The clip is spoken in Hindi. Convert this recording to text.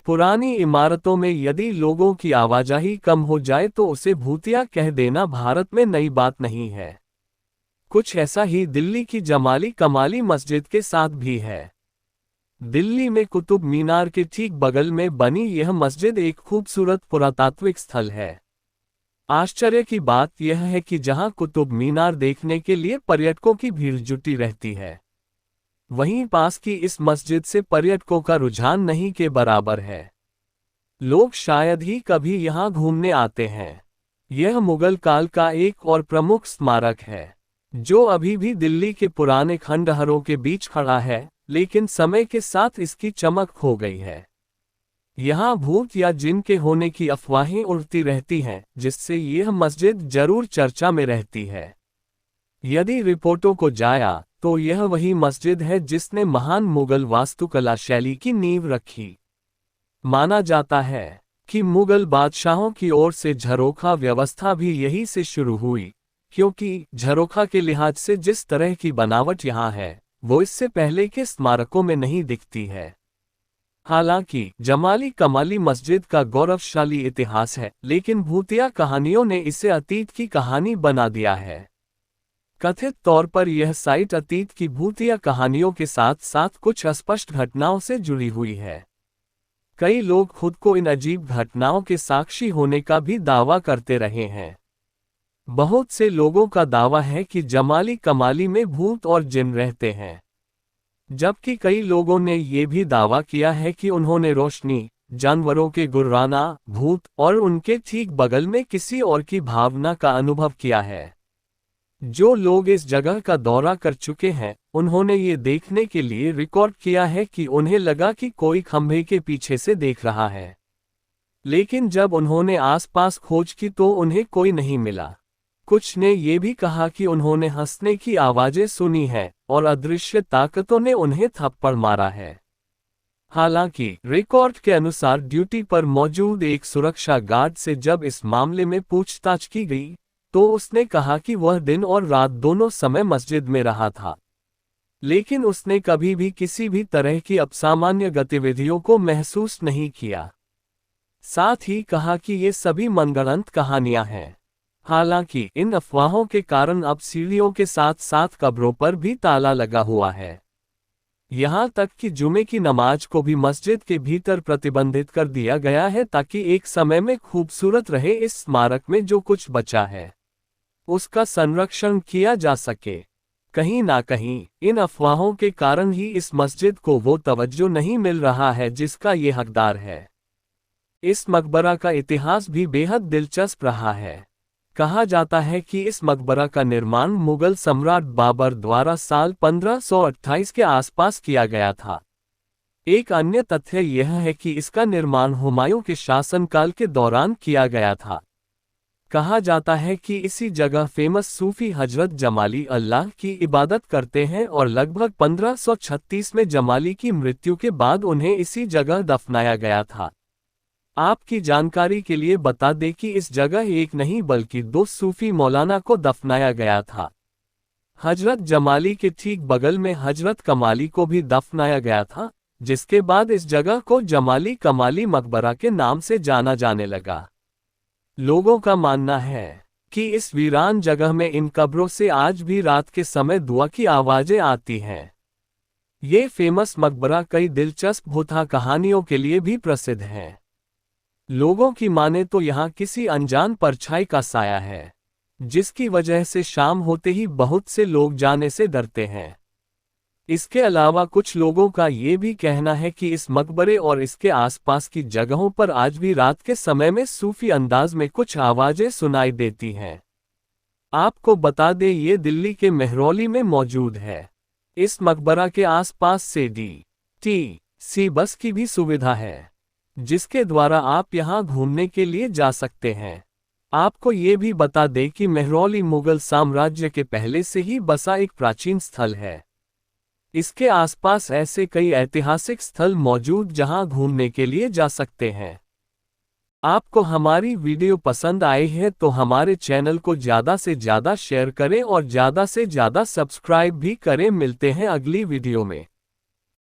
पुरानी इमारतों में यदि लोगों की आवाजाही कम हो जाए तो उसे भूतिया कह देना भारत में नई बात नहीं है। कुछ ऐसा ही दिल्ली की जमाली कमाली मस्जिद के साथ भी है। दिल्ली में कुतुब मीनार के ठीक बगल में बनी यह मस्जिद एक खूबसूरत पुरातात्विक स्थल है। आश्चर्य की बात यह है कि जहां कुतुब मीनार देखने के लिए पर्यटकों की भीड़ जुटी रहती है, वहीं पास की इस मस्जिद से पर्यटकों का रुझान नहीं के बराबर है। लोग शायद ही कभी यहां घूमने आते हैं। यह मुगल काल का एक और प्रमुख स्मारक है, जो अभी भी दिल्ली के पुराने खंडहरों के बीच खड़ा है, लेकिन समय के साथ इसकी चमक खो गई है। यहाँ भूत या जिन के होने की अफवाहें उड़ती रहती हैं, जिससे यह मस्जिद जरूर चर्चा में रहती है। यदि रिपोर्टों को जाया तो यह वही मस्जिद है जिसने महान मुगल वास्तुकला शैली की नींव रखी। माना जाता है कि मुगल बादशाहों की ओर से झरोखा व्यवस्था भी यहीं से शुरू हुई, क्योंकि झरोखा के लिहाज से जिस तरह की बनावट यहाँ है, वो इससे पहले के स्मारकों में नहीं दिखती है। हालांकि जमाली कमाली मस्जिद का गौरवशाली इतिहास है, लेकिन भूतिया कहानियों ने इसे अतीत की कहानी बना दिया है। कथित तौर पर यह साइट अतीत की भूतिया कहानियों के साथ साथ कुछ अस्पष्ट घटनाओं से जुड़ी हुई है। कई लोग खुद को इन अजीब घटनाओं के साक्षी होने का भी दावा करते रहे हैं। बहुत से लोगों का दावा है कि जमाली कमाली में भूत और जिन रहते हैं, जबकि कई लोगों ने ये भी दावा किया है कि उन्होंने रोशनी, जानवरों के गुर्राना, भूत और उनके ठीक बगल में किसी और की भावना का अनुभव किया है। जो लोग इस जगह का दौरा कर चुके हैं, उन्होंने ये देखने के लिए रिकॉर्ड किया है कि उन्हें लगा कि कोई खंभे के पीछे से देख रहा है, लेकिन जब उन्होंने आसपास खोज की तो उन्हें कोई नहीं मिला। कुछ ने ये भी कहा कि उन्होंने हंसने की आवाजें सुनी हैं और अदृश्य ताकतों ने उन्हें थप्पड़ मारा है। हालांकि रिकॉर्ड के अनुसार ड्यूटी पर मौजूद एक सुरक्षा गार्ड से जब इस मामले में पूछताछ की गई, तो उसने कहा कि वह दिन और रात दोनों समय मस्जिद में रहा था, लेकिन उसने कभी भी किसी भी तरह की असामान्य गतिविधियों को महसूस नहीं किया। साथ ही कहा कि ये सभी मनगढ़ंत कहानियां हैं। हालांकि इन अफवाहों के कारण अब सीढ़ियों के साथ साथ कब्रों पर भी ताला लगा हुआ है। यहाँ तक कि जुमे की नमाज को भी मस्जिद के भीतर प्रतिबंधित कर दिया गया है, ताकि एक समय में खूबसूरत रहे इस स्मारक में जो कुछ बचा है उसका संरक्षण किया जा सके। कहीं ना कहीं इन अफवाहों के कारण ही इस मस्जिद को वो तवज्जो नहीं मिल रहा है जिसका ये हकदार है। इस मकबरा का इतिहास भी बेहद दिलचस्प रहा है। कहा जाता है कि इस मकबरा का निर्माण मुगल सम्राट बाबर द्वारा साल 1528 के आसपास किया गया था। एक अन्य तथ्य यह है कि इसका निर्माण हुमायूं के शासनकाल के दौरान किया गया था। कहा जाता है कि इसी जगह फेमस सूफी हजरत जमाली अल्लाह की इबादत करते हैं और लगभग 1536 में जमाली की मृत्यु के बाद उन्हें इसी जगह दफनाया गया था। आपकी जानकारी के लिए बता दें कि इस जगह एक नहीं बल्कि 2 सूफी मौलाना को दफनाया गया था। हजरत जमाली के ठीक बगल में हजरत कमाली को भी दफनाया गया था, जिसके बाद इस जगह को जमाली कमाली मकबरा के नाम से जाना जाने लगा। लोगों का मानना है कि इस वीरान जगह में इन कब्रों से आज भी रात के समय दुआ की आवाजें आती हैं। ये फेमस मकबरा कई दिलचस्प भूतिया कहानियों के लिए भी प्रसिद्ध है। लोगों की माने तो यहाँ किसी अनजान परछाई का साया है, जिसकी वजह से शाम होते ही बहुत से लोग जाने से डरते हैं। इसके अलावा कुछ लोगों का ये भी कहना है कि इस मकबरे और इसके आसपास की जगहों पर आज भी रात के समय में सूफी अंदाज में कुछ आवाजें सुनाई देती हैं। आपको बता दें ये दिल्ली के मेहरौली में मौजूद है। इस मकबरा के आसपास से DTC बस की भी सुविधा है, जिसके द्वारा आप यहां घूमने के लिए जा सकते हैं। आपको ये भी बता दें कि मेहरौली मुगल साम्राज्य के पहले से ही बसा एक प्राचीन स्थल है। इसके आसपास ऐसे कई ऐतिहासिक स्थल मौजूद जहां घूमने के लिए जा सकते हैं। आपको हमारी वीडियो पसंद आई है तो हमारे चैनल को ज़्यादा से ज़्यादा शेयर करें और ज़्यादा से ज़्यादा सब्सक्राइब भी करें। मिलते हैं अगली वीडियो में।